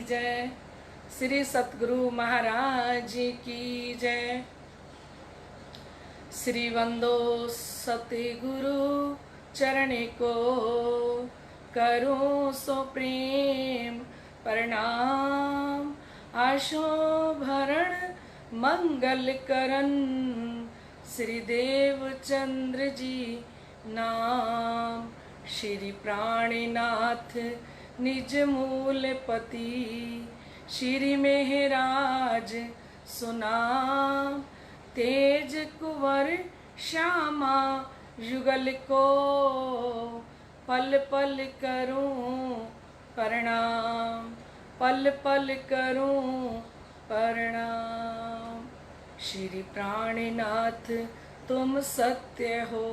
जय। श्री सतगुरु महाराज की जय। श्री वंदो सतगुरु चरणे को करूं सो प्रेम प्रणाम। आशो भरण मंगल करन श्री देवचंद्र जी नाम। श्री प्राणनाथ निज मूल पति श्री मेहराज सुनाम। तेज कुंवर श्यामा युगल को पल पल करूं प्रणाम, पल पल करूं प्रणाम। श्री प्राणनाथ तुम सत्य हो,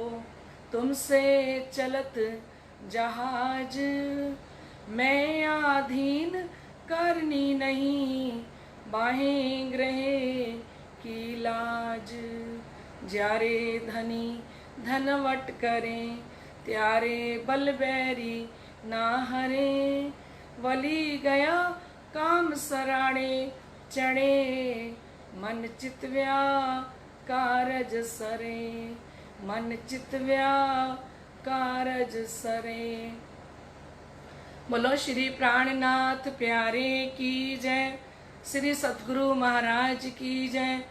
तुमसे चलत जहाज। मैं आधीन करनी नहीं बाहें ग्रहे की लाज। जारे धनी धनवट करें त्यारे बलबैरी ना हरे। वली गया काम सराणे चढ़े मन चितव्या कारज सरे, मन चितव्या कारज सरे। बोलो श्री प्राणनाथ प्यारे की जय। श्री सतगुरु महाराज की जय।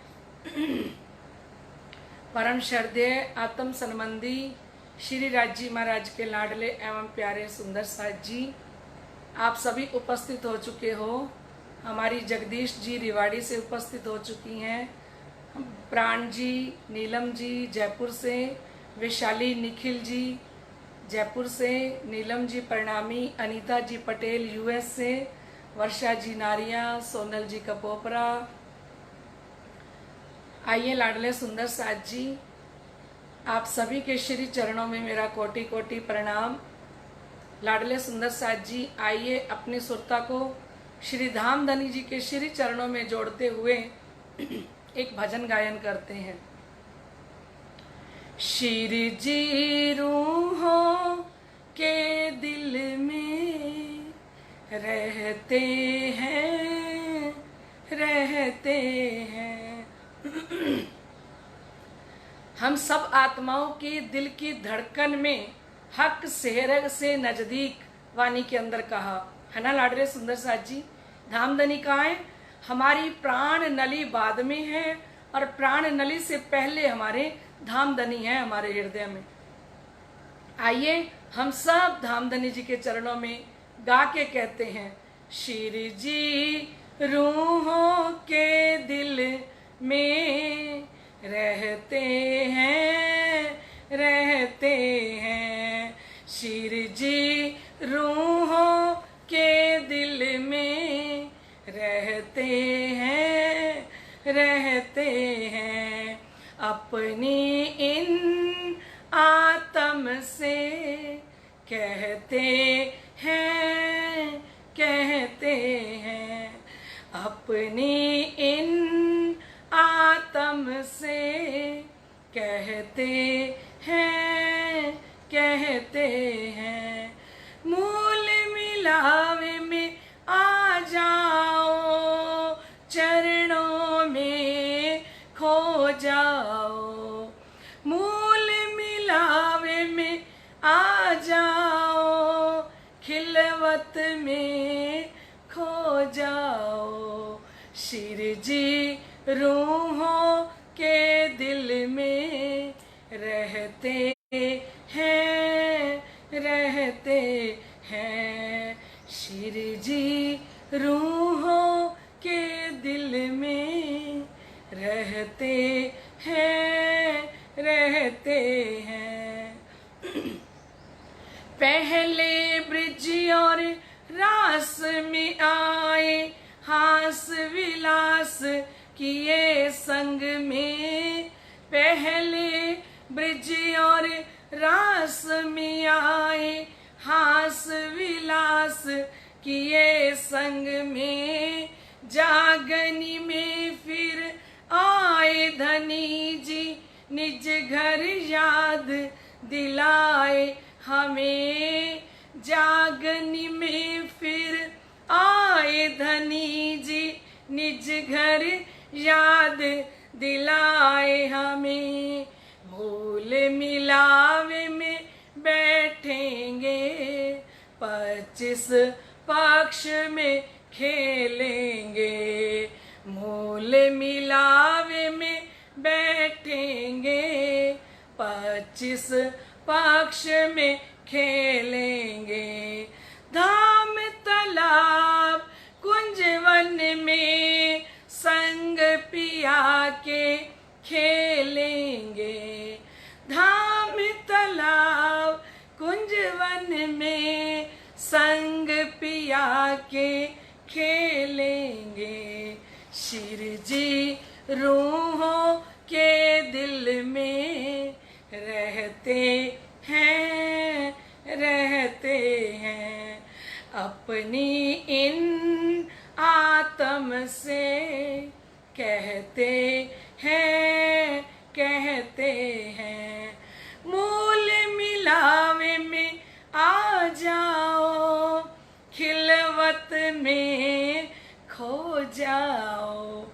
परम श्रद्धेय आत्म संबंधी श्री राजी महाराज के लाडले एवं प्यारे सुंदर साथ जी, आप सभी उपस्थित हो चुके हो। हमारी जगदीश जी रिवाड़ी से उपस्थित हो चुकी हैं, प्राण जी, नीलम जी जयपुर से, वैशाली निखिल जी जयपुर से, नीलम जी प्रणामी, अनीता जी पटेल यूएस से, वर्षा जी नारिया, सोनल जी कपोपरा। आइए लाडले सुंदर साथ जी, आप सभी के श्री चरणों में मेरा कोटि कोटि प्रणाम। लाडले सुंदर साथ जी, आइए अपनी सुरता को श्री धामधनी जी के श्री चरणों में जोड़ते हुए एक भजन गायन करते हैं। श्री जी रूहों के दिल में रहते हैं, रहते हैं। हम सब आत्माओं की दिल की धड़कन में हक सेहरग से नजदीक वाणी के अंदर कहा है ना लाडले सुंदर साथ जी। धामधनी कहाँ है? हमारी प्राण नली बाद में है और प्राण नली से पहले हमारे धामधनी है हमारे हृदय में। आइए हम सब धामधनी जी के चरणों में गा के कहते हैं। श्री जी रूहों के दिल में रहते हैं, रहते हैं। श्री जी रूहों के दिल में रहते हैं, रहते हैं। अपनी इन आत्म से कहते हैं, कहते हैं। अपनी इन आत्म से कहते हैं, कहते हैं। मूल मिलावे में आ जाओ, चरणों में खो जाओ। मूल मिलावे में आ जाओ, खिलवत में खो जाओ। श्री जी रूहों के दिल में रहते हैं, रहते हैं। श्री जी रूहों के दिल में रहते हैं, रहते हैं। पहले ब्रिज और रास में आए, हास विलास किए संग में। पहले ब्रिज और रास में आए, हास विलास किए संग में। जागनी में फिर आए धनी जी, निज घर याद दिलाए हमें। जागनी में फिर आए धनी निज घर याद दिलाए हमें। मूल मिलावे में बैठेंगे 25 पक्ष में खेलेंगे। मूल मिलावे में बैठेंगे 25 पक्ष में खेलेंगे। धाम तालाब कुंजवन में संग पिया के खेलेंगे। धाम तालाब कुंजवन में संग पिया के खेलेंगे। शिर जी रूहों के दिल में रहते हैं, रहते हैं। अपनी इन आत्म से कहते हैं, कहते हैं। मूल मिलावे में आ जाओ, खिलवत में खो जाओ।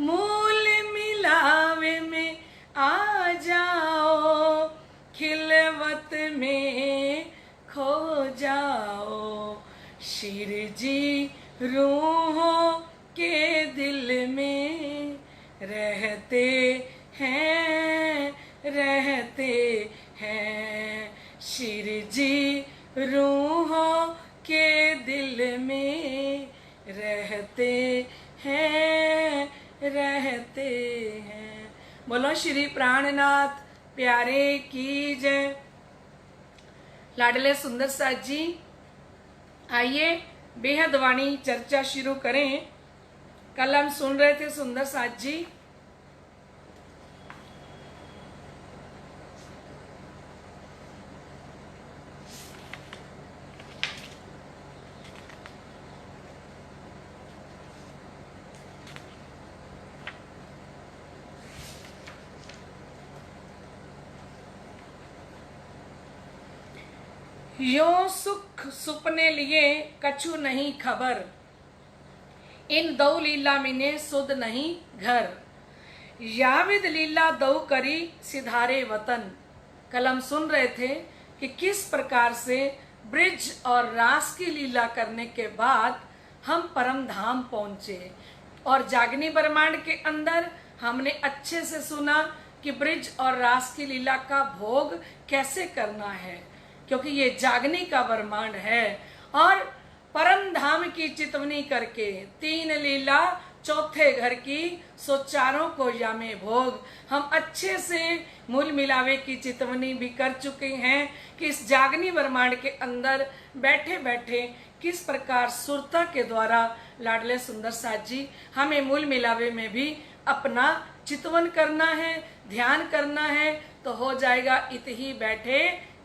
मूल मिलावे में आ जाओ, खिलवत में खो जाओ। शिर जी रूहों के दिल में रहते हैं, रहते हैं। शिर जी रूहों के दिल में रहते हैं, रहते हैं। बोलो श्री प्राणनाथ प्यारे की जय। लाडले सुंदर साथ जी, आइए बेहद वाणी चर्चा शुरू करें। कल हम सुन रहे थे सुंदर साथ जी यो सुख सुपने लिए कछु नहीं खबर, इन दौ लीला मिने सुध नहीं घर। याविद लीला दौ करी सिधारे वतन। कल हम सुन रहे थे कि किस प्रकार से ब्रिज और रास की लीला करने के बाद हम परम धाम पहुंचे। और जागनी ब्रह्मांड के अंदर हमने अच्छे से सुना कि ब्रिज और रास की लीला का भोग कैसे करना है, क्योंकि ये जागनी का ब्रह्मांड है। और परम धाम की चितवनी करके 3 लीला चौथे घर की, सो चारों को यामे भोग। हम अच्छे से मूल मिलावे की चितवनी भी कर चुके हैं कि इस जागनी ब्रह्मांड के अंदर बैठे बैठे किस प्रकार सुरता के द्वारा लाडले सुंदर साथ जी हमें मूल मिलावे में भी अपना चितवन करना है, ध्यान करना है, तो हो जाएगा इत ही बैठे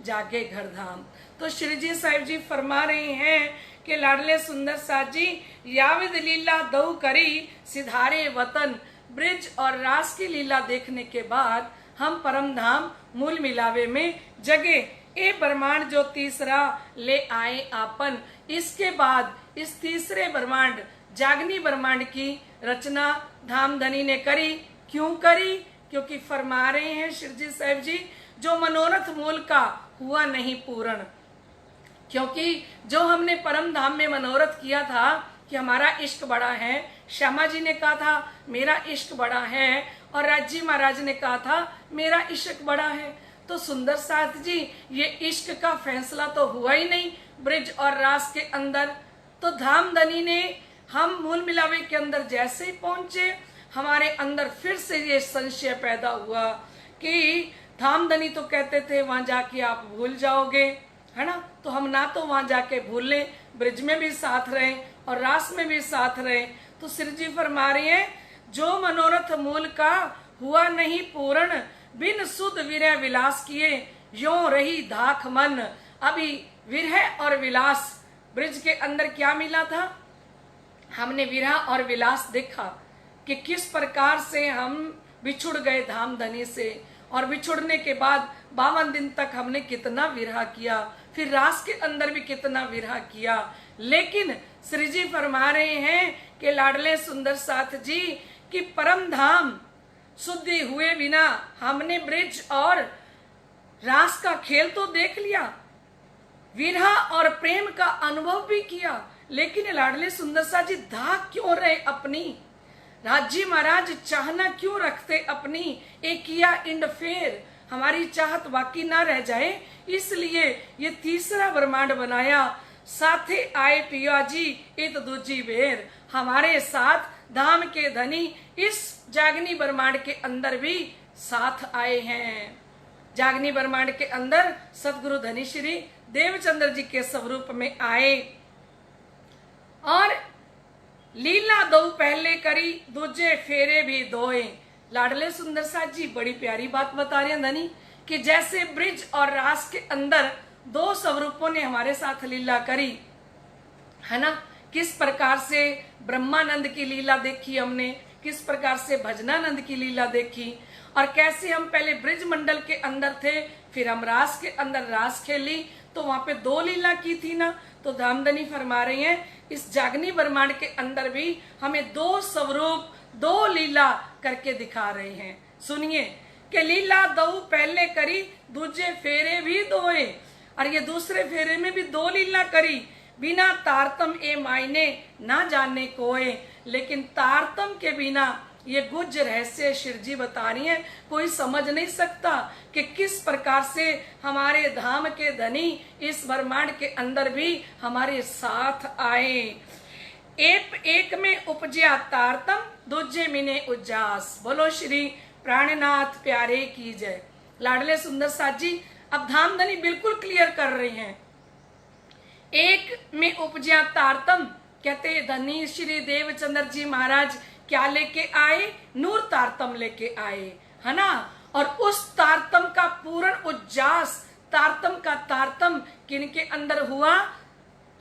जागे घर धाम। तो श्री जी साहिब जी फरमा रहे हैं कि लाडले सुंदर साथ जी याविद लीला दौ करी सिधारे वतन। ब्रिज और रास की लीला देखने के बाद हम परम धाम मूल मिलावे में जगे। ये ब्रह्मांड जो तीसरा ले आए आपन। इसके बाद इस तीसरे ब्रह्मांड जागनी ब्रह्मांड की रचना धामधनी ने करी। क्यों करी? क्योंकि फरमा रहे हैं श्री जी साहिब जी, जो मनोरथ मूल का हुआ नहीं पूर्ण। क्योंकि जो हमने परम धाम में मनोरथ किया था कि हमारा इश्क बड़ा है, श्यामा जी ने कहा था मेरा इश्क बड़ा है, और राजी महाराज ने कहा था मेरा इश्क बड़ा है। तो सुंदर साथ जी ये इश्क का फैसला तो हुआ ही नहीं ब्रिज और रास के अंदर। तो धामधनी ने हम मूल मिलावे के अंदर जैसे ही पहुंचे, हमारे अंदर फिर से ये संशय पैदा हुआ कि धामधनी तो कहते थे वहां जाके आप भूल जाओगे, है ना। तो हम ना तो वहां जाके भूल लें, ब्रिज में भी साथ रहे और रास में भी साथ रहे। तो श्री जी फरमा रहे हैं, जो मनोरथ मूल का हुआ नहीं पूर्ण, बिन सुध विरह विलास किए यों रही धाक मन। अभी विरह और विलास ब्रिज के अंदर क्या मिला था? हमने विरह और विलास देखा कि किस प्रकार से हम बिछुड़ गए धामधनी से, और बिछुड़ने के बाद 52 दिन तक हमने कितना विरह किया, फिर रास के अंदर भी कितना विरह किया। लेकिन श्री जी फरमा रहे हैं कि लाडले सुंदर साथ जी कि परम धाम शुद्धि हुए बिना हमने ब्रिज और रास का खेल तो देख लिया, विरह और प्रेम का अनुभव भी किया, लेकिन लाडले सुंदर सा जी धाक क्यों रहे अपनी? राज्य महाराज चाहना क्यों रखते अपनी? एक किया इंडफेयर, हमारी चाहत बाकी ना रह जाए, इसलिए ये तीसरा ब्रह्मांड बनाया। साथे आए पिया जी इत दूजी बेर, हमारे साथ धाम के धनी इस जागनी ब्रह्मांड के अंदर भी साथ आए हैं। जागनी ब्रह्मांड के अंदर सतगुरु धनी श्री देवचंद्र जी के स्वरूप में आए और लीला दो पहले करी दूजे फेरे भी दोए। लाडले सुंदर साथ जी बड़ी प्यारी बात बता रहे हैं धनी कि जैसे ब्रिज और रास के अंदर दो स्वरूपों ने हमारे साथ लीला करी है ना, किस प्रकार से ब्रह्मानंद की लीला देखी हमने, किस प्रकार से भजनानंद की लीला देखी, और कैसे हम पहले ब्रिज मंडल के अंदर थे, फिर हम रास के अंदर रास खेली, तो वहां पे दो लीला की थी ना। तो धामधनी फरमा रही हैं इस जागनी ब्रह्मांड के अंदर भी हमें दो स्वरूप दो लीला करके दिखा रहे हैं। सुनिए कि लीला दो पहले करी दूजे फेरे भी दोए, और ये दूसरे फेरे में भी दो लीला करी, बिना तारतम ए मायने ना जाने कोए। लेकिन तारतम के बिना ये गुज रहस्य शिरजी बता रही है, कोई समझ नहीं सकता कि किस प्रकार से हमारे धाम के धनी इस ब्रह्मांड के अंदर भी हमारे साथ आए। एक में उपजया तारतम दूजे मिने उज्जास। बोलो श्री प्राणनाथ प्यारे की जय। लाडले सुंदर साथ जी अब धाम धनी बिल्कुल क्लियर कर रहे हैं। एक में उपजया तारतम कहते धनी श्री देवचंद्र जी महाराज क्या लेके आए? नूर तारतम लेके आए, है ना। और उस तारतम का पूर्ण उज्जास, तारतम का तारतम किनके अंदर हुआ?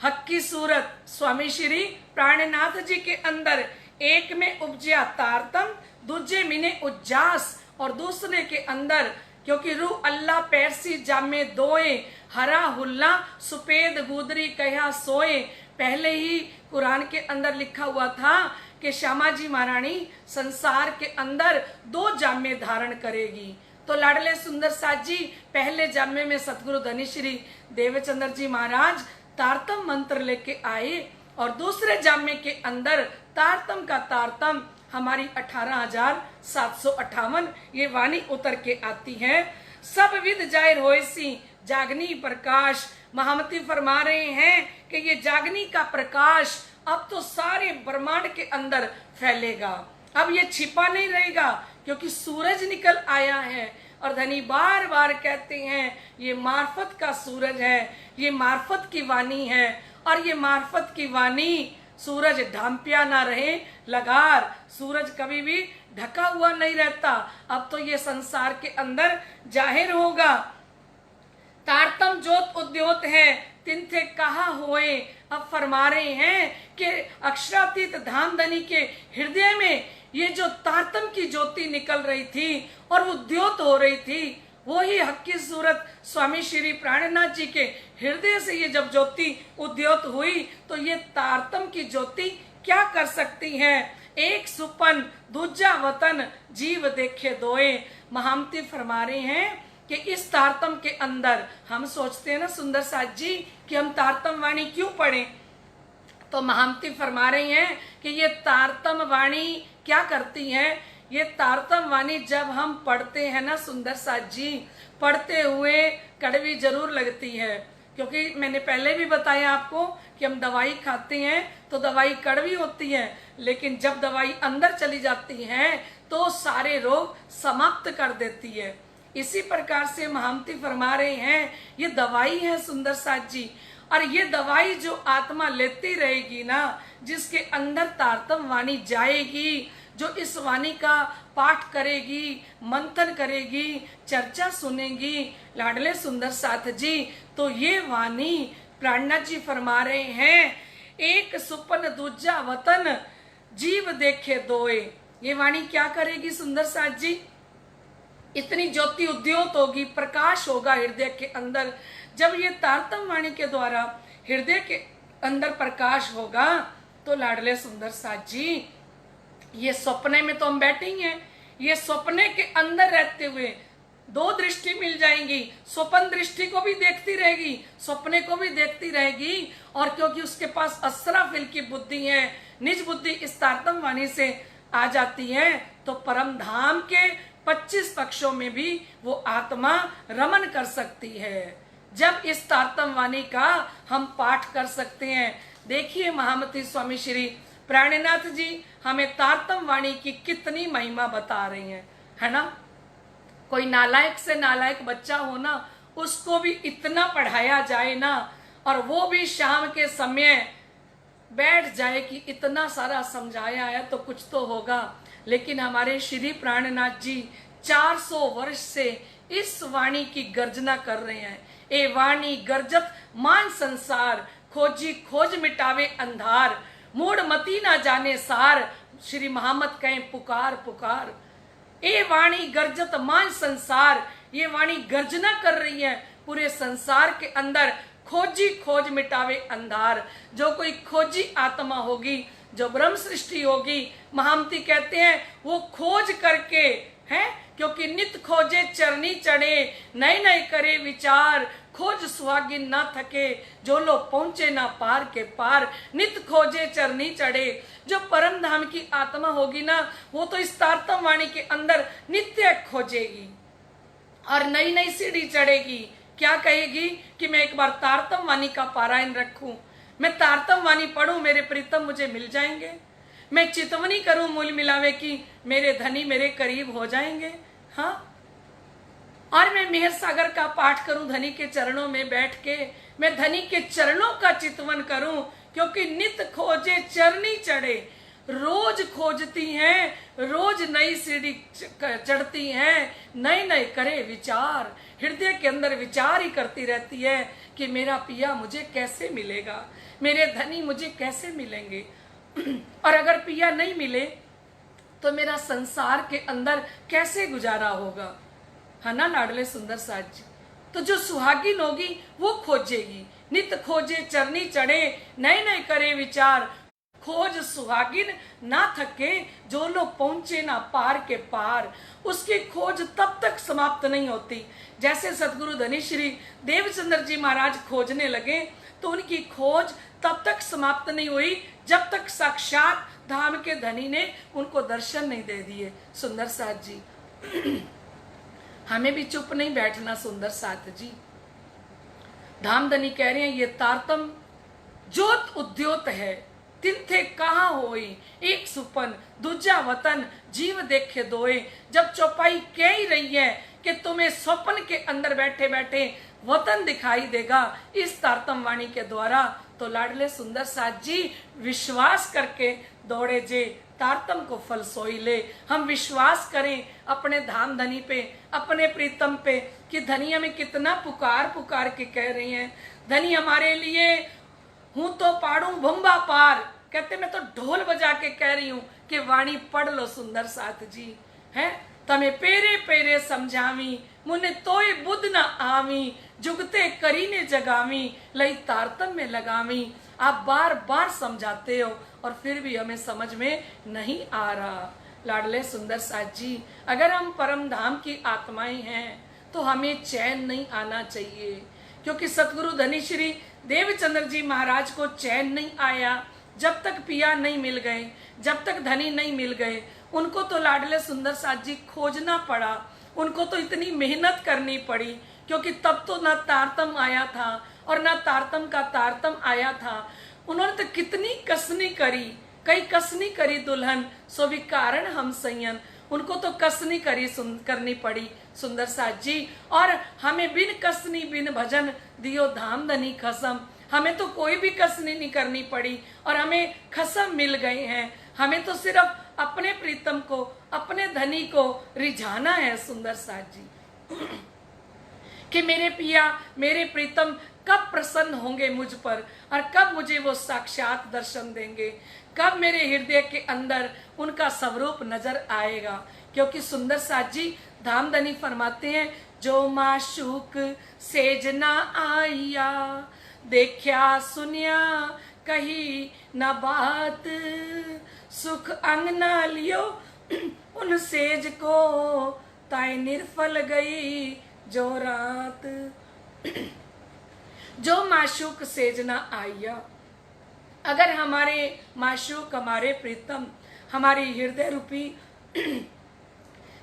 हक की सूरत स्वामी श्री प्राणनाथ जी के अंदर। एक में उपजया तारतम दूजे मिने उज्जास, और दूसरे के अंदर क्योंकि रू अल्लाह पैरसी जामे दोए, हरा हुल्ला सुपेद गुदरी कहा सोए। पहले ही कुरान के अंदर लिखा हुआ था कि श्यामा जी महारानी संसार के अंदर दो जामे धारण करेगी। तो लाडले सुंदर साथ जी पहले जामे में सतगुरु धनी श्री देवचंद्र जी महाराज तारतम मंत्र लेके आए, और दूसरे जामे के अंदर तारतम का तारतम हमारी 18,758 ये वाणी उतर के आती है। सब विद जाहिर होइसी जागनी प्रकाश। महामती फरमा रहे हैं कि ये जागनी का प्रकाश अब तो सारे ब्रह्मांड के अंदर फैलेगा, अब ये छिपा नहीं रहेगा, क्योंकि सूरज निकल आया है। और धनी बार बार कहते हैं ये मार्फत का सूरज है, ये मार्फत की वाणी है, और ये मार्फत की वाणी सूरज ढांपिया ना रहे लगार, सूरज कभी भी ढका हुआ नहीं रहता, अब तो ये संसार के अंदर जाहिर होगा। तारतम ज्योत उद्योत है तिनथे कहा होए। अब फरमा रहे हैं कि अक्षरातीत धामधनी के हृदय में ये जो तारतम की ज्योति निकल रही थी और उद्योत हो रही थी, वो ही हक की सूरत स्वामी श्री प्राणनाथ जी के हृदय से ये जब ज्योति उद्योत हुई, तो ये तारतम की ज्योति क्या कर सकती है? एक सुपन दूजा वतन जीव देखे दोए। महामती फरमा रहे हैं कि इस तारतम के अंदर हम सोचते हैं ना सुंदर साथ जी कि हम तारतम वाणी क्यों पढ़ें, तो महामती फरमा रही हैं कि ये तारतम वाणी क्या करती है? ये तारतम वाणी जब हम पढ़ते हैं ना सुंदर साथ जी, पढ़ते हुए कड़वी जरूर लगती है, क्योंकि मैंने पहले भी बताया आपको कि हम दवाई खाते हैं तो दवाई कड़वी होती है, लेकिन जब दवाई अंदर चली जाती है तो सारे रोग समाप्त कर देती है। इसी प्रकार से महामती फरमा रहे हैं ये दवाई है सुंदर साथ जी, और ये दवाई जो आत्मा लेती रहेगी ना, जिसके अंदर तारतम वाणी जाएगी, जो इस वाणी का पाठ करेगी, मंथन करेगी, चर्चा सुनेगी लाडले सुंदर साथ जी, तो ये वाणी प्राणनाथ जी फरमा रहे हैं एक सुपन दूजा वतन जीव देखे दोए। ये वाणी क्या करेगी सुंदर साथ जी? इतनी ज्योति उद्योत होगी, प्रकाश होगा हृदय के अंदर। जब ये तारतम वाणी के द्वारा हृदय के अंदर प्रकाश होगा तो लाडले सुंदर साथ जी, ये सपने में तो हम बैठे ही हैं, ये सपने के अंदर रहते हुए दो दृष्टि मिल जाएंगी, स्वप्न दृष्टि को भी देखती रहेगी, सपने को भी देखती रहेगी। और क्योंकि उसके पास असराफिल की बुद्धि है, निज बुद्धि इस तारतम वाणी से आ जाती है, तो परम धाम के 25 पक्षों में भी वो आत्मा रमन कर सकती है। जब इस तारतम वाणी का हम पाठ कर सकते हैं। देखिए महामती स्वामी श्री प्राणनाथ जी हमें तारतम वाणी की कितनी महिमा बता रही हैं, है ना। कोई नालायक से नालायक बच्चा हो ना, उसको भी इतना पढ़ाया जाए ना, और वो भी शाम के समय बैठ जाए कि इतना सारा समझाया है तो कुछ तो होगा। लेकिन हमारे श्री प्राणनाथ जी 400 वर्ष से इस वाणी की गर्जना कर रहे हैं। ए वाणी गर्जत मान संसार, खोजी खोज मिटावे अंधार, मूड मती ना जाने सार, श्री महामत कहें पुकार पुकार। ए वाणी गर्जत मान संसार, ये वाणी गर्जना कर रही है पूरे संसार के अंदर, खोजी खोज मिटावे अंधार। जो कोई खोजी आत्मा होगी, जो ब्रह्म सृष्टि होगी, महामती कहते हैं वो खोज करके है, क्योंकि नित खोजे चरनी चढ़े, नए नए करे विचार, खोज सुहागिन ना थके, जो लोग पहुंचे ना पार के पार, नित खोजे चरनी चढ़े। जो परम धाम की आत्मा होगी ना, वो तो इस तारतम वाणी के अंदर नित्य खोजेगी और नई नई सीढ़ी चढ़ेगी। क्या कहेगी कि मैं एक बार तारतम वाणी का पारायण रखूं, मैं तारतम वाणी पढ़ूं, मेरे प्रीतम मुझे मिल जाएंगे, मैं चितवनी करूं मूल मिलावे की, मेरे धनी मेरे करीब हो जाएंगे। हाँ, और मैं मेहर सागर का पाठ करूं, धनी के चरणों में बैठ के मैं धनी के चरणों का चितवन करूं, क्योंकि नित खोजे चरनी चढ़े। रोज खोजती हैं, रोज नई सीढ़ी चढ़ती हैं, नए नए करे विचार, हृदय के अंदर विचार ही करती रहती है कि मेरा पिया मुझे कैसे मिलेगा, मेरे धनी मुझे कैसे मिलेंगे। और अगर पिया नहीं मिले तो मेरा संसार के अंदर कैसे गुजारा होगा, है ना लाडले सुंदर साथ जी। तो जो सुहागिन होगी वो खोजेगी, नित खोजे चरनी चढ़े, नए नए करे विचार, खोज सुहागिन ना थके, जो लोग पहुंचे ना पार के पार। उसकी खोज तब तक समाप्त नहीं होती। जैसे सदगुरु धनी श्री देवचंद्र जी महाराज खोजने लगे तो उनकी खोज तब तक समाप्त नहीं हुई जब तक साक्षात धाम के धनी ने उनको दर्शन नहीं दे दिए। सुंदर साथ जी हमें भी चुप नहीं बैठना। सुंदर साथ जी धाम धनी कह रहे हैं ये तारतम जोत उद्योत है, तिन्थे कहाँ होई, एक सुपन दूजा वतन, जीव देखे दोए। जब चौपाई कह ही रही है कि तुम्हें स्वप्न के अंदर बैठे बैठे वतन दिखाई देगा इस तारतम वाणी के द्वारा, तो लाडले सुंदर साथ जी विश्वास करके दौड़े जे, तारतम को फल सोई ले। हम विश्वास करें अपने धाम धनी पे, अपने प्रीतम पे, कि धनी हमें कितना पुकार पुकार के कह रही हैं, धनी हमारे लिए हूं तो पाड़ू भुम्बा पार। कहते मैं तो ढोल बजा के कह रही हूं कि वाणी पढ़ लो सुंदर साथ जी, है तमे पेरे पेरे समझावी, मुने तोय बुध न आवी, जुगते करीने जगावी, लई तारतम में लगावी। आप बार बार समझाते हो और फिर भी हमें समझ में नहीं आ रहा। लाडले सुंदर साथ जी अगर हम परम धाम की आत्माएं हैं तो हमें चैन नहीं आना चाहिए, क्योंकि सतगुरु धनी श्री देवचंद्र जी महाराज को चैन नहीं आया जब तक पिया नहीं मिल गए, जब तक धनी नहीं मिल गए। उनको तो लाडले सुंदर साथ जी खोजना पड़ा, उनको तो इतनी मेहनत करनी पड़ी, क्योंकि तब तो ना तारतम आया था और ना तारतम का तारतम आया था। उन्होंने तो कितनी कसनी करी, कई कसनी करी दुल्हन सो भी कारण हम सैयन। उनको तो कसनी करनी पड़ी सुंदर साथ जी। और हमें बिन कसनी बिन भजन दियो धाम धनी खसम, हमें तो कोई भी कसनी नहीं करनी पड़ी और हमें खसम मिल गए हैं। हमें तो सिर्फ अपने प्रीतम को, अपने धनी को रिझाना है सुंदर साथ जी, कि मेरे पिया मेरे प्रीतम कब प्रसन्न होंगे मुझ पर और कब मुझे वो साक्षात दर्शन देंगे, कब मेरे हृदय के अंदर उनका स्वरूप नजर आएगा। क्योंकि सुंदर साथ जी धामधनी फरमाते हैं, जो माशूक सेज ना आइया, देखया सुनिया कही न बात, सुख अंग न लियो उन सेज को, ताई निर्फल गई जो रात। जो माशूक सेज न आया, अगर हमारे माशूक, हमारे प्रीतम, हमारी हृदय रूपी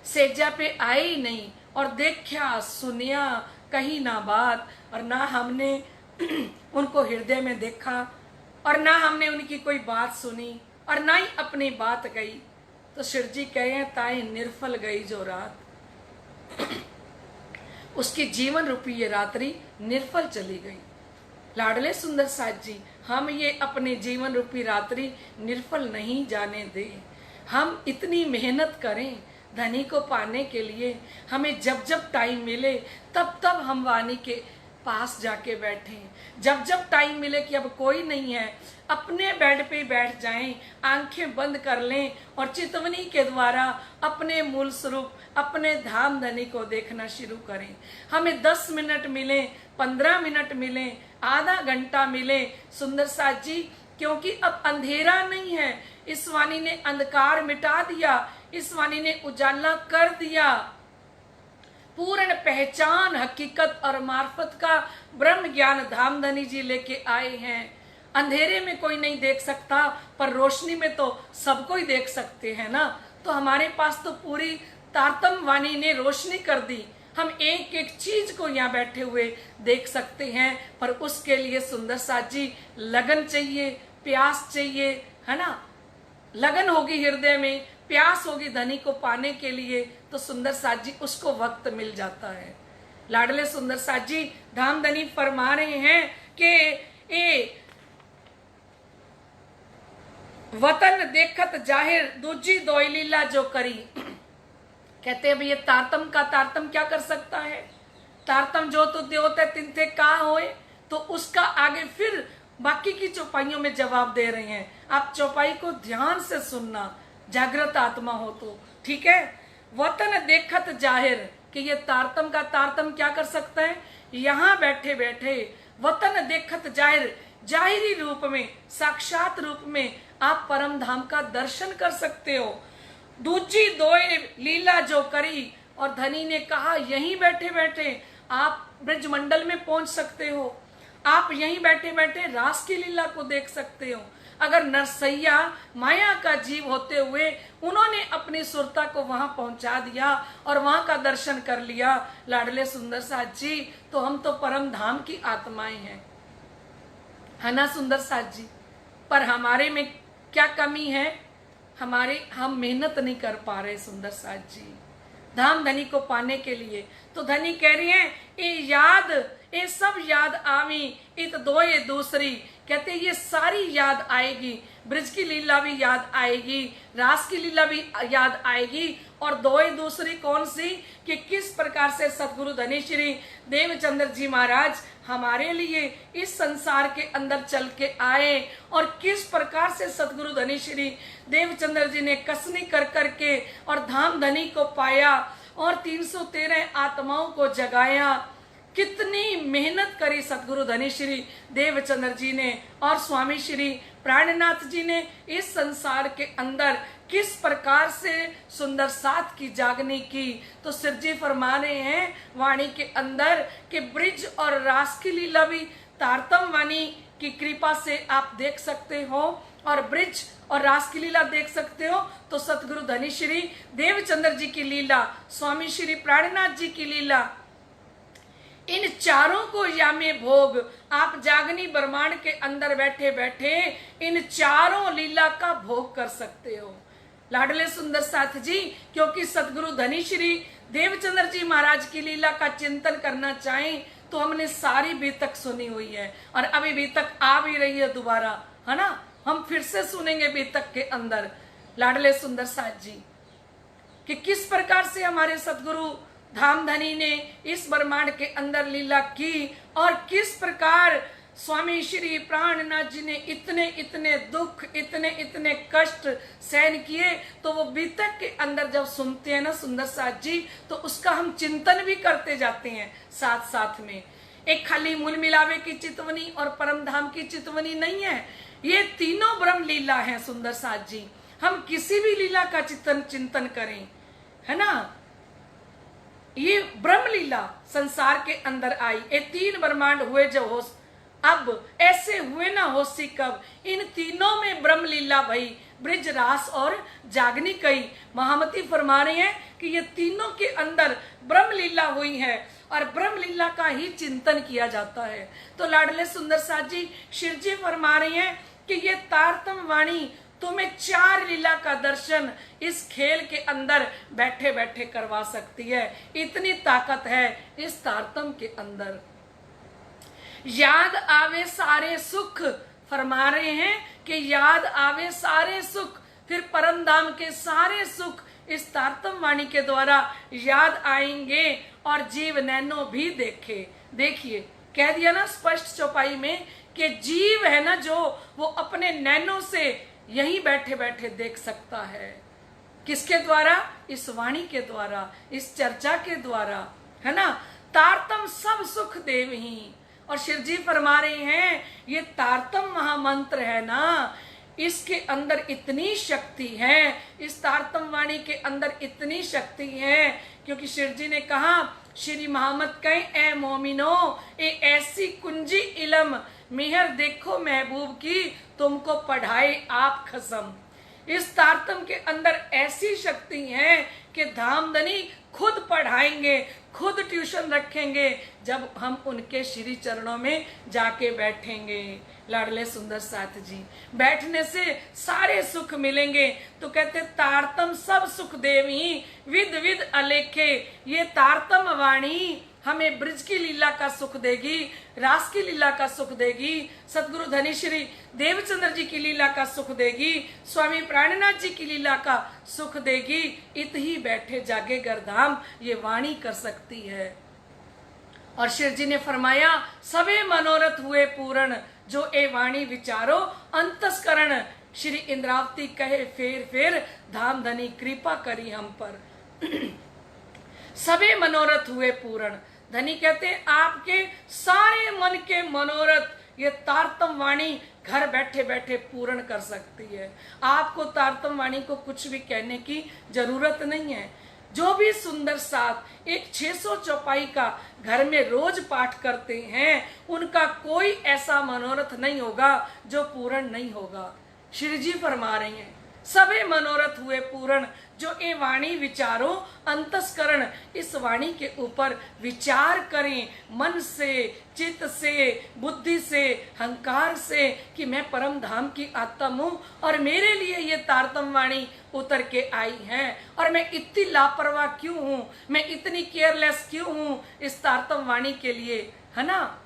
सेजा पे आए ही नहीं, और देखा सुनिया कहीं ना बात, और ना हमने उनको हृदय में देखा, और ना हमने उनकी कोई बात सुनी, और ना ही अपनी बात गई, तो शिव जी कहे ताई निर्फल गई जो रात। उसकी जीवन रूपी ये रात्रि निर्फल चली गई। लाडले सुंदर साथ जी, हम ये अपने जीवन रूपी रात्रि निर्फल नहीं जाने दें। हम इतनी मेहनत करें धनी को पाने के लिए, हमें जब जब टाइम मिले तब तब हम वाणी के पास जाके बैठें। जब जब टाइम मिले कि अब कोई नहीं है, अपने बेड पे बैठ जाएं, आंखें बंद कर लें और चितवनी के द्वारा अपने मूल स्वरूप, अपने धाम धनी को देखना शुरू करें। हमें 10 मिनट मिले, 15 मिनट मिले, आधा घंटा मिले सुंदर साथ जी, क्योंकि अब अंधेरा नहीं है। इस वाणी ने अंधकार मिटा दिया, इस वाणी ने उजाला कर दिया। पूर्ण पहचान, हकीकत और मार्फत का ब्रह्म ज्ञान धामधनी जी लेके आए हैं। अंधेरे में कोई नहीं देख सकता, पर रोशनी में तो सबको ही देख सकते हैं ना। तो हमारे पास तो पूरी तारतम वाणी ने रोशनी कर दी, हम एक एक चीज को यहाँ बैठे हुए देख सकते हैं। पर उसके लिए सुंदर साथ जी लगन चाहिए, प्यास चाहिए, है ना। लगन होगी हृदय में, प्यास होगी धनी को पाने के लिए, तो सुंदर साथ जी उसको वक्त मिल जाता है। लाडले सुंदर साथ जी धामधनी फरमा रहे हैं कि ए वतन देखत जाहिर, दूजी दोई लीला जो करी। कहते हैं ये तारतम का तारतम क्या कर सकता है। तारतम जो तो द्योते तिनते का होए, तो उसका आगे फिर बाकी की चौपाइयों में जवाब दे रहे हैं। आप चौपाई को ध्यान से सुनना, जागृत आत्मा हो तो ठीक है। वतन देखत जाहिर, कि ये तारतम का तारतम क्या कर सकता है। यहाँ बैठे बैठे वतन देखत जाहिर, जाहिरी रूप में, साक्षात रूप में आप परम धाम का दर्शन कर सकते हो। दूजी दोए लीला जो करी, और धनी ने कहा यहीं बैठे बैठे आप ब्रज मंडल में पहुंच सकते हो, आप यहीं बैठे बैठे रास की लीला को देख सकते हो। अगर नरसैया माया का जीव होते हुए उन्होंने अपनी सुरता को वहां पहुंचा दिया और वहां का दर्शन कर लिया लाडले सुंदर साथ जी, तो हम तो परम धाम की आत्माएं हैं, है ना सुंदर साथ जी। पर हमारे में क्या कमी है, हम मेहनत नहीं कर पा रहे सुंदर साथ जी धाम धनी को पाने के लिए। तो धनी कह रही है ये सब याद आवी, इत दोए दूसरी। कहते ये सारी याद आएगी, ब्रज की लीला भी याद आएगी, रास की लीला भी याद आएगी, और दोए दूसरी कौन सी, कि किस प्रकार से सतगुरु धनी श्री देवचंद्र जी महाराज हमारे लिए इस संसार के अंदर चल के आए, और किस प्रकार से सतगुरु धनी श्री देवचंद्र जी ने कसनी कर करके और धाम धनी को पाया और 313 आत्माओं को जगाया। कितनी मेहनत करी सतगुरु धनी श्री देवचंद्र जी ने और स्वामी श्री प्राणनाथ जी ने इस संसार के अंदर किस प्रकार से सुंदर साथ की जागनी की। तो सिर जी फरमा रहे हैं वाणी के अंदर कि ब्रिज और रास की लीला भी तारतम वाणी की कृपा से आप देख सकते हो, और ब्रिज और रास की लीला देख सकते हो। तो सतगुरु धनी श्री देवचंद्र जी की लीला, स्वामी श्री प्राणनाथ जी की लीला, इन चारों को यामे भोग आप जागनी ब्रह्मांड के अंदर बैठे बैठे इन चारों लीला का भोग कर सकते हो लाडले सुंदर साथ जी। क्योंकि सतगुरु धनी श्री देवचंद्र जी महाराज की लीला का चिंतन करना चाहें तो हमने सारी बीतक सुनी हुई है, और अभी बीतक आ भी रही है दोबारा, है ना। हम फिर से सुनेंगे बीतक के अंदर लाडले सुंदर साथ जी कि किस प्रकार से हमारे सतगुरु धामधनी ने इस ब्रह्मांड के अंदर लीला की, और किस प्रकार स्वामी श्री प्राणनाथ जी ने इतने इतने दुख, इतने इतने कष्ट सहन किए। तो वो बीतक के अंदर जब सुनते हैं ना सुंदर साथ जी, तो उसका हम चिंतन भी करते जाते हैं साथ साथ में। एक खाली मूल मिलावे की चितवनी और परम धाम की चितवनी नहीं है, ये तीनों ब्रह्म लीला है सुंदर साथ जी। हम किसी भी लीला का चिंतन करें, है ना, ये ब्रह्म लीला संसार के अंदर आई। ये तीन ब्रह्मांड हुए जो होश, अब ऐसे हुए ना होशी कब। इन तीनों में ब्रह्म लीला भई, ब्रिज रास और जागनी कई। महामती फरमा रहे हैं कि ये तीनों के अंदर ब्रह्म लीला हुई है और ब्रह्म लीला का ही चिंतन किया जाता है। तो लाडले सुंदर साथ जी शिव जी फरमा रहे हैं कि ये तारतम वाणी तुम्हें चार लीला का दर्शन इस खेल के अंदर बैठे बैठे करवा सकती है। इतनी ताकत है इस तारतम के अंदर। याद आवे सारे सुख, फरमा रहे हैं कि याद आवे सारे सुख, फिर परम धाम के सारे सुख इस तारतम वाणी के द्वारा याद आएंगे और जीव नैनो भी देखे। देखिए कह दिया ना स्पष्ट चौपाई में कि जीव है ना जो, वो अपने नैनो से यहीं बैठे बैठे देख सकता है। किसके द्वारा? इस वाणी के द्वारा, इस चर्चा के द्वारा, है ना। तारतम सब सुख देव ही, और शिव जी फरमा रहे हैं ये तारतम महामंत्र है ना, इसके अंदर इतनी शक्ति है, इस तारतम वाणी के अंदर इतनी शक्ति है, क्योंकि शिव जी ने कहा श्री मोहम्मद कहें ए मोमिनो ए ऐसी कुंजी इलम, मेहर देखो महबूब की तुमको पढ़ाए आप खसम। इस तारतम के अंदर ऐसी शक्ति है कि धामधनी खुद पढ़ाएंगे, खुद ट्यूशन रखेंगे जब हम उनके श्री चरणों में जाके बैठेंगे। लाडले सुंदर साथ जी बैठने से सारे सुख मिलेंगे। तो कहते तारतम सब सुख देवी विद विद अलेखे, ये तारतम वाणी हमें ब्रिज की लीला का सुख देगी, रास की लीला का सुख देगी, सतगुरु धनी श्री देवचंद्र जी की लीला का सुख देगी, स्वामी प्राणनाथ जी की लीला का सुख देगी। इत ही बैठे जागे गर्धाम ये वाणी कर सकती है। और शिव जी ने फरमाया सबे मनोरथ हुए पूर्ण, जो ए वाणी विचारो अंतस्करण। श्री इंद्रावती कहे फेर फेर धाम धनी कृपा करी हम पर। सबे मनोरथ हुए पूर्ण, धनी कहते हैं आपके सारे मन के मनोरथ ये तारतम वाणी घर बैठे बैठे पूर्ण कर सकती है। आपको तारतम वाणी को कुछ भी कहने की जरूरत नहीं है। जो भी सुंदर साथ एक 600 चौपाई का घर में रोज पाठ करते हैं, उनका कोई ऐसा मनोरथ नहीं होगा जो पूर्ण नहीं होगा। श्री जी फरमा रहे हैं सबे मनोरथ हुए पूर्ण, जो ए वाणी विचारो अंतस्करण। इस वाणी के ऊपर विचार करें मन से, चित्त से, बुद्धि से, अहंकार से कि मैं परम धाम की आत्मा हूँ और मेरे लिए ये तारतम वाणी उतर के आई है, और मैं इतनी लापरवाह क्यों हूँ, मैं इतनी केयरलेस क्यों हूँ इस तारतम वाणी के लिए, है ना।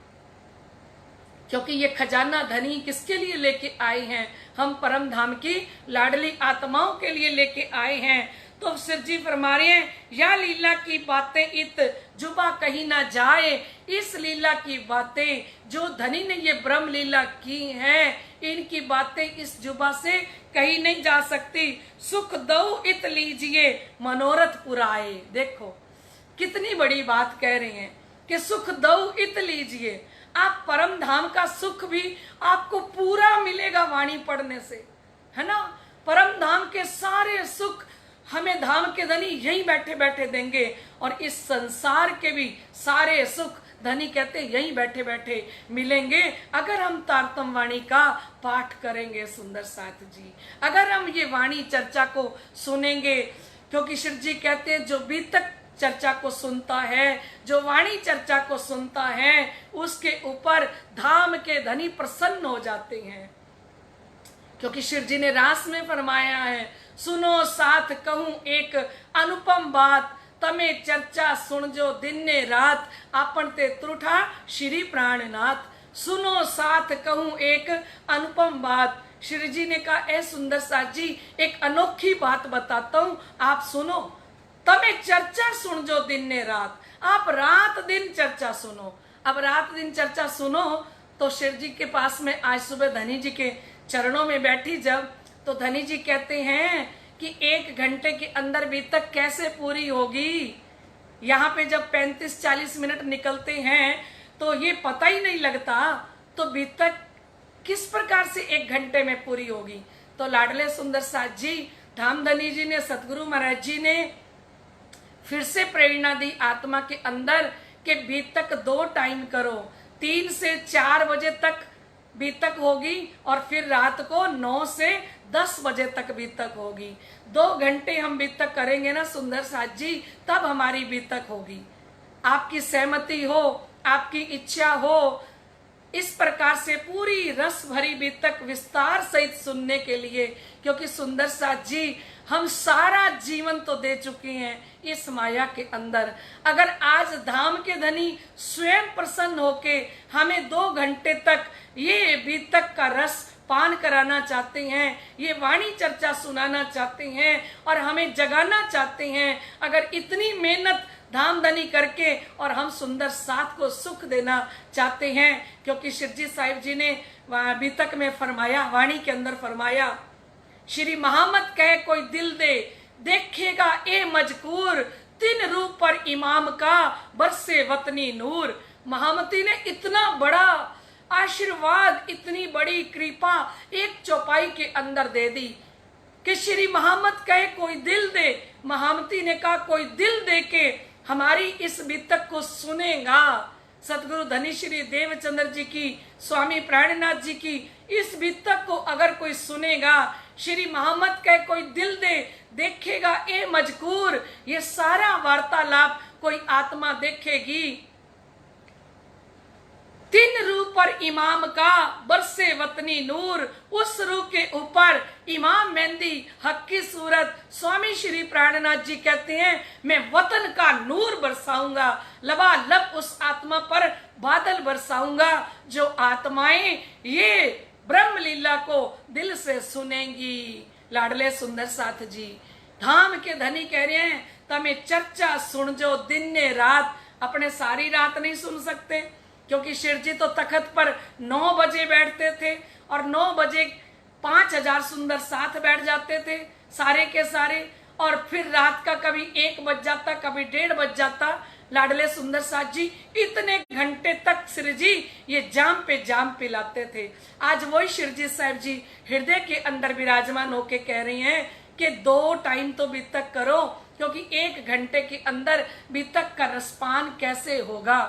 क्योंकि ये खजाना धनी किसके लिए लेके आए हैं? हम परम धाम की लाडली आत्माओं के लिए लेके आए हैं। तो शिव जी फरमा रहे हैं या लीला की बातें इत जुबा कहीं ना जाए। इस लीला की बातें जो धनी ने ये ब्रह्म लीला की है, इनकी बातें इस जुबा से कहीं नहीं जा सकती। सुख दो इत लीजिए मनोरथ पुराए। देखो कितनी बड़ी बात कह रहे हैं कि सुख दो इत लीजिए। आप परम धाम का सुख भी आपको पूरा मिलेगा वाणी पढ़ने से, है ना। परम धाम के सारे सुख हमें धाम के धनी यहीं बैठे बैठे देंगे, और इस संसार के भी सारे सुख धनी कहते यहीं बैठे बैठे मिलेंगे अगर हम तारतम वाणी का पाठ करेंगे। सुंदर साथ जी अगर हम ये वाणी चर्चा को सुनेंगे, क्योंकि शिव जी कहते हैं जो भी तक चर्चा को सुनता है, जो वाणी चर्चा को सुनता है, उसके ऊपर धाम के धनी प्रसन्न हो जाते हैं। क्योंकि शिव जी ने रास में फरमाया है सुनो साथ कहूं एक अनुपम बात, तमे चर्चा सुन जो दिन ने रात, आपन ते त्रुठा श्री प्राणनाथ। सुनो साथ कहूं एक अनुपम बात। श्री जी ने कहा ए सुंदर साथ जी एक अनोखी बात बताता हूं, आप सुनो। तमे चर्चा सुन जो दिन ने रात, आप रात दिन चर्चा सुनो। अब रात दिन चर्चा सुनो तो शिव जी के पास में आज सुबह धनी जी के चरणों में बैठी जब, तो धनी जी कहते हैं कि 1 घंटे के अंदर बीतक कैसे पूरी होगी। यहाँ पे जब 35-40 मिनट निकलते हैं तो ये पता ही नहीं लगता, तो बीतक किस प्रकार से 1 घंटे में पूरी होगी। तो लाडले सुंदर साथ जी, धामधनी जी ने, सतगुरु महाराज जी ने फिर से प्रेरणा दी आत्मा के अंदर कि बीतक 2 टाइम करो, 3 से 4 बजे तक बीतक होगी और फिर रात को 9 से 10 बजे तक बीतक होगी। 2 घंटे हम बीतक करेंगे ना सुंदर साथ जी, तब हमारी बीतक होगी। आपकी सहमति हो, आपकी इच्छा हो, इस प्रकार से पूरी रस भरी बीतक विस्तार सहित सुनने के लिए, क्योंकि सुंदर साथ जी हम सारा जीवन तो दे चुके हैं इस माया के अंदर। अगर आज धाम के धनी स्वयं प्रसन्न होके हमें 2 घंटे तक ये बीतक का रस पान कराना चाहते हैं, ये वाणी चर्चा सुनाना चाहते हैं और हमें जगाना चाहते हैं, अगर इतनी मेहनत धामधनी करके और हम सुंदर साथ को सुख देना चाहते हैं, क्योंकि शिरजी साहिब जी ने बीतक में फरमाया, वाणी के अंदर फरमाया, श्री महामत कहे कोई दिल दे, देखेगा ए मजकूर, 3 रूप पर इमाम का बरसे वतनी नूर। महामती ने इतना बड़ा आशीर्वाद, इतनी बड़ी कृपा एक चौपाई के अंदर दे दी कि श्री महामत कहे कोई दिल दे। महामती ने कहा कोई दिल दे के हमारी इस बीतक को सुनेगा। सतगुरु धनी श्री देवचंद्र जी की, स्वामी प्राणनाथ जी की इस बीतक को अगर कोई सुनेगा, श्री महामत कहे कोई दिल दे, देखेगा ए मजकूर, ये सारा वार्तालाप कोई आत्मा देखेगी। 3 रूप पर इमाम का बरसे वतनी नूर, उस रूह के ऊपर इमाम मेहंदी हक की सूरत स्वामी श्री प्राणनाथ जी कहते हैं मैं वतन का नूर बरसाऊंगा, लबालब उस आत्मा पर बादल बरसाऊंगा जो आत्माएं ये ब्रह्म लीला को दिल से सुनेंगी। लाडले सुंदर साथ जी, धाम के धनी कह रहे हैं तमें चर्चा सुन जो दिन ने रात। अपने सारी रात नहीं सुन सकते, क्योंकि शिव जी तो तखत पर 9 बजे बैठते थे और 9 बजे 5000 सुंदर साथ बैठ जाते थे सारे के सारे, और फिर रात का कभी 1 बज जाता, कभी 1:30 बज जाता। लाडले सुंदर साथ जी इतने घंटे तक शिव जी ये जाम पे जाम पिलाते थे। आज वही शिव जी साहब जी हृदय के अंदर विराजमान होके कह रही हैं कि 2 टाइम तो बीतक करो, क्योंकि 1 घंटे के अंदर बीतक का रसपान कैसे होगा।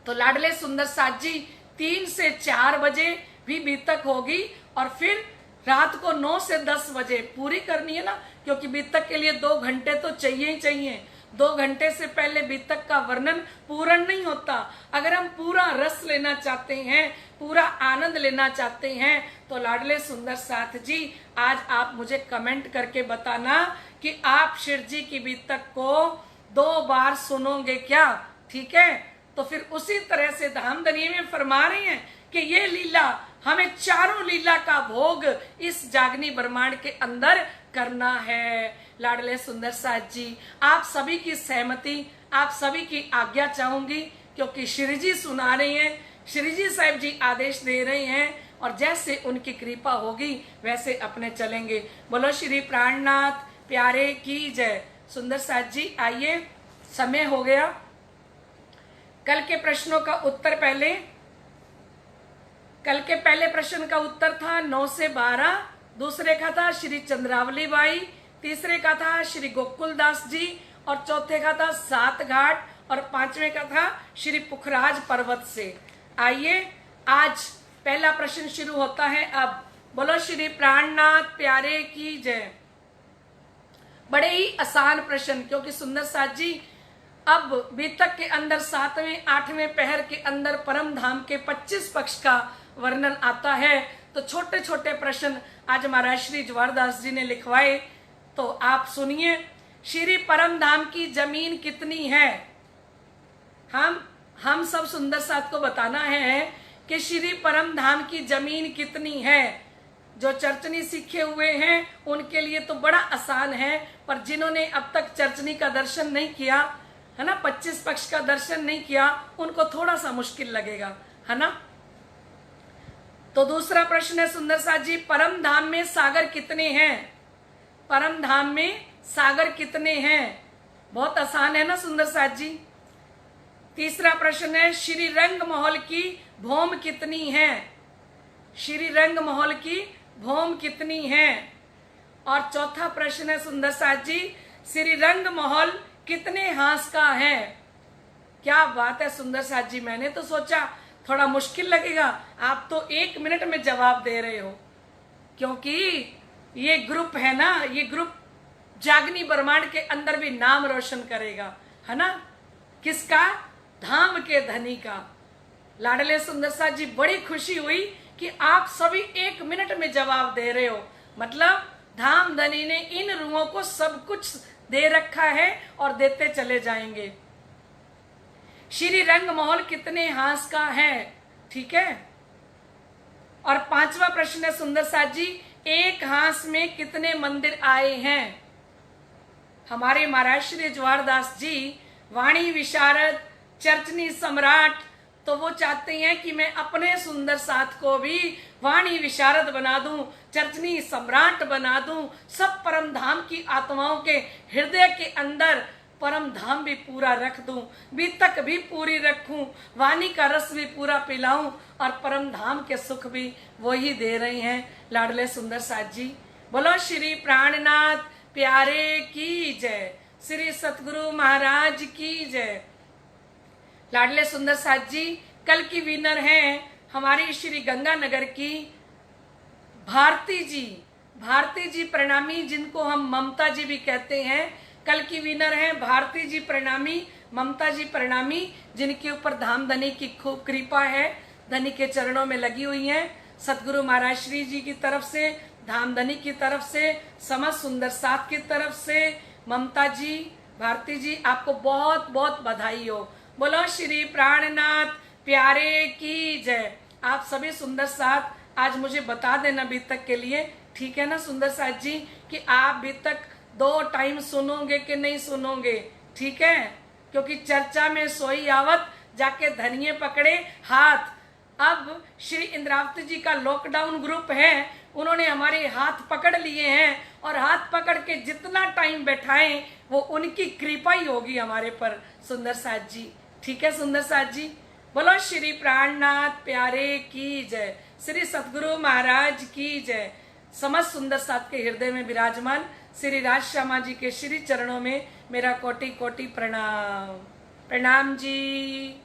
तो लाडले सुंदर साथ जी 3 से 4 बजे भी बीतक होगी और फिर रात को 9 से 10 बजे पूरी करनी है ना, क्योंकि बीतक के लिए 2 घंटे तो चाहिए ही चाहिए। 2 घंटे से पहले बीतक का वर्णन पूर्ण नहीं होता। अगर हम पूरा रस लेना चाहते हैं, पूरा आनंद लेना चाहते हैं, तो लाडले सुंदर साथ जी आज आप मुझे कमेंट करके बताना कि आप शिव जी की बीतक को 2 बार सुनोगे क्या। ठीक है, तो फिर उसी तरह से धामधनी में फरमा रहे हैं कि ये लीला हमें चारों लीला का भोग इस जागनी ब्रह्मांड के अंदर करना है। लाडले सुंदर साथ जी, आप सभी की सहमति, आप सभी की आज्ञा चाहूंगी, क्योंकि श्री जी सुना रहे हैं, श्री जी साहब जी आदेश दे रहे हैं और जैसे उनकी कृपा होगी वैसे अपने चलेंगे। बोलो श्री प्राणनाथ प्यारे की जय। सुंदर साथ जी आइए, समय हो गया। कल के प्रश्नों का उत्तर पहले, कल के पहले प्रश्न का उत्तर था 9 से 12, दूसरे का था श्री चंद्रावली बाई, तीसरे का था श्री गोकुल दास जी और चौथे का था 7 घाट और 5वें का था श्री पुखराज पर्वत से। आइए आज पहला प्रश्न शुरू होता है अब। बोलो श्री प्राणनाथ प्यारे की जय। बड़े ही आसान प्रश्न, क्योंकि सुंदर साथ जी अब बीतक के अंदर 7वें 8वें पहर के अंदर परम धाम के 25 पक्ष का वर्णन आता है, तो छोटे छोटे प्रश्न आज महाराज श्री जवाहरदास जी ने लिखवाए। तो आप सुनिए, श्री परम धाम की जमीन कितनी है। हम सब सुंदर साथ को बताना है कि श्री परम धाम की जमीन कितनी है। जो चर्चनी सीखे हुए हैं उनके लिए तो बड़ा आसान है, पर जिन्होंने अब तक चर्चनी का दर्शन नहीं किया है ना, 25 पक्ष का दर्शन नहीं किया, उनको थोड़ा सा मुश्किल लगेगा, है ना। तो दूसरा प्रश्न है सुंदर साथ जी, परम धाम में सागर कितने हैं। परम धाम में सागर कितने हैं, बहुत आसान है ना सुंदर साथ जी। तीसरा प्रश्न है, श्री रंग महल की भौम कितनी है। श्री रंग महल की भौम कितनी है? और चौथा प्रश्न है सुंदर साथ जी, श्री रंग महल कितने हांस का है? क्या बात है सुंदर साथ जी, मैंने तो सोचा थोड़ा मुश्किल लगेगा, आप तो 1 मिनट में जवाब दे रहे हो। क्योंकि ये ग्रुप है ना, ये ग्रुप जागनी ब्रह्मांड के अंदर भी नाम रोशन करेगा, है ना? किसका? धाम के धनी का। लाडले सुंदर साथ जी, बड़ी खुशी हुई कि आप सभी 1 मिनट में जवाब दे रहे हो। मतलब धाम धनी ने इन रूहों को सब कुछ दे रखा है और देते चले जाएंगे। श्री रंग महल कितने हांस का है? ठीक है। और 5वां प्रश्न है सुंदर साथ जी, एक हांस में कितने मंदिर आए हैं? हमारे महाराज श्री जवाहरदास जी वाणी विशारद, चर्चनी सम्राट, तो वो चाहते हैं कि मैं अपने सुंदर साथ को भी वाणी विशारद बना दूं, चर्चनी सम्राट बना दूं, सब परम धाम की आत्माओं के हृदय के अंदर परम धाम भी पूरा रख दूं, बीतक भी पूरी रखूं, वाणी का रस भी पूरा पिलाऊं, और परम धाम के सुख भी वही दे रहे हैं लाडले सुंदर साथ जी। बोलो श्री प्राणनाथ प्यारे की जय, श्री सतगुरु महाराज की जय। लाडले सुंदर साथ जी, कल की विनर हैं हमारी श्री गंगानगर की भारती जी। भारती जी प्रणामी, जिनको हम ममता जी भी कहते हैं, कल की विनर हैं भारती जी प्रणामी, ममता जी प्रणामी, जिनके ऊपर धाम धनी की खूब कृपा है, धनी के चरणों में लगी हुई हैं। सतगुरु महाराज श्री जी की तरफ से, धाम धनी की तरफ से, समस्त सुंदर साथ की तरफ से, ममता जी, भारती जी, आपको बहुत बहुत बधाई हो। बोलो श्री प्राणनाथ प्यारे की जय। आप सभी सुंदर साथ आज मुझे बता देना बीतक के लिए, ठीक है ना सुंदर साथ जी, कि आप बीतक 2 टाइम सुनोगे कि नहीं सुनोगे, ठीक है? क्योंकि चर्चा में सोई आवत, जाके धनिये पकड़े हाथ। अब श्री इंद्रावती जी का लॉकडाउन ग्रुप है, उन्होंने हमारे हाथ पकड़ लिए हैं, और हाथ पकड़ के जितना टाइम बैठाएं वो उनकी कृपा ही होगी हमारे पर सुंदर साथ जी, ठीक है सुंदर साथ जी। बोलो श्री प्राणनाथ प्यारे की जय, श्री सतगुरु महाराज की जय। समस्त सुंदर साथ के हृदय में विराजमान श्री राज श्यामा जी के श्री चरणों में मेरा कोटि कोटि प्रणाम। प्रणाम जी।